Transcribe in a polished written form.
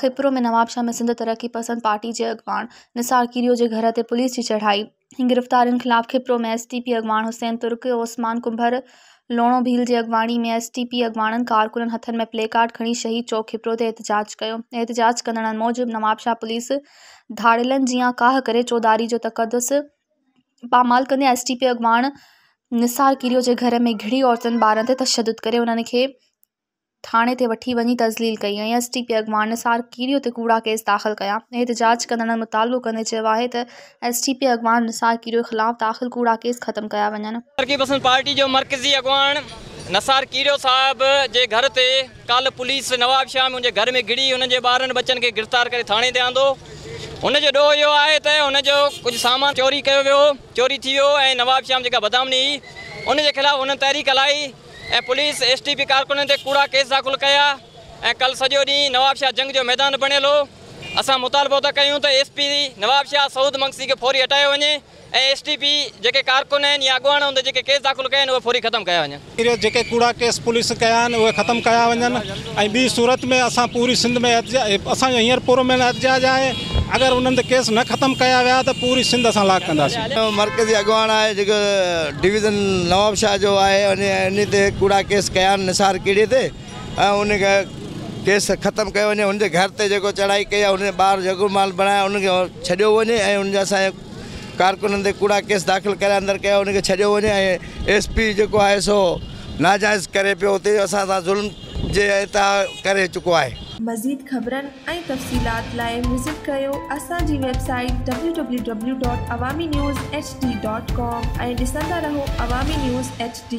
खिपरो में नवाबशाह में सिंध तरक्की पसंद पार्टी के अगवान निसार कीरियो के घर ते पुलिस की चढ़ाई। गिरफ्तारियों खिलाफ खिपरो में एसटीपी अगवान हुसैन तुर्क ओस्मान कुंभर लोणो भील की अगवानी में एसटीपी अगवानन कारकुनन हथन में प्ले कार्ड खड़ी शहीद चौक खिपरो ते एहतजाज किया। एहतजाज कंदड़न मूजिब नवाबशाह पुलिस धाड़िलन जिया काह करे चौधारी जो तकदस पामाल कंदे एसटीपी अगवान निसार कीरियो के घर में घिड़ी औरतन ॿारनि ते तशद्दुद करे उन्हनि खे थाणे ते वठी वञी तज़लील कई ऐं एसटीपी अगवान निसार कीरियो ते कूड़ा केस दाख़िल कया। एहतजाज कंदड़नि मुतालबो कंदे चयो आहे त एसटीपी अगवान निसार कीरियो ख़िलाफ़ दाख़िल कूड़ा केस ख़त्म कया वञनि। तरक्की पसंद पार्टी जो मरकज़ी अगवान निसार कीरियो साहब जे घर ते कल पुलिस नवाबशाह में उनके घर में घिड़ी उनके ॿारनि बच्चन के गिरफ़्तार करे थाणे ते आंदो। उनजो ॾोह इहो आहे त उनजो कुछ सामान चोरी कयो वियो, चोरी थी वियो ऐं नवाबशाह में जेका बदामनी उनके खिलाफ़ उन्हनि तहरीक हलाई ऐं पुलिस एसटीपी कारकुननि ते कूड़ा केस दाख़िल कया ऐं कल सॼो ॾींहुं नवाबशाह जंग जो मैदान बणियल हो। असां मुतालबो था कयूं त एसपी नवाबशाह सऊद मक्सी खे फौरी हटायो वञे ऐं एसटीपी जेके कारकुन आहिनि या अॻुवान हूंदे जेके केस दाख़िल कया आहिनि उहे फौरी ख़त्म कया वञनि। जेके कूड़ा केस पुलिस कया आहिनि उहे ख़त्म कया वञनि ऐं ॿी सूरत में असां पूरी सिंध में असांजो हींअर पूरो में एहतजाज आहे, अगर उन्होंने केस न ख़त्म कया विया तो पूरी सिंध असां लाक कंदासीं। मरकज़ी अगवान है जो डिवीज़न नवाबशाह जो है इन ते कूड़ा केस कया आहिनि निसार कीड़े ते उन केस ख़त्म कयो वञे। उनके घर ते जो चढ़ाई कई उन ॿार जगुर माल बनाया उनके छॾियो वञे ऐं उन असांजे कारकुननि ते कूड़ा केस दाख़िल करे अंदर कया उनके छॾियो वञे ऐं एसपी जो है सो नाजायज़ करे पियो उते असां सां ज़ुल्म जे हितां करे चुको आहे। मज़ीद ख़बरन ऐं तफ़सीलात लाइ विज़िट कयो असांजी वेबसाइट www.awamiNewsHD.com ऐं ॾिसंदा रहो अवामी न्यूज़ HD।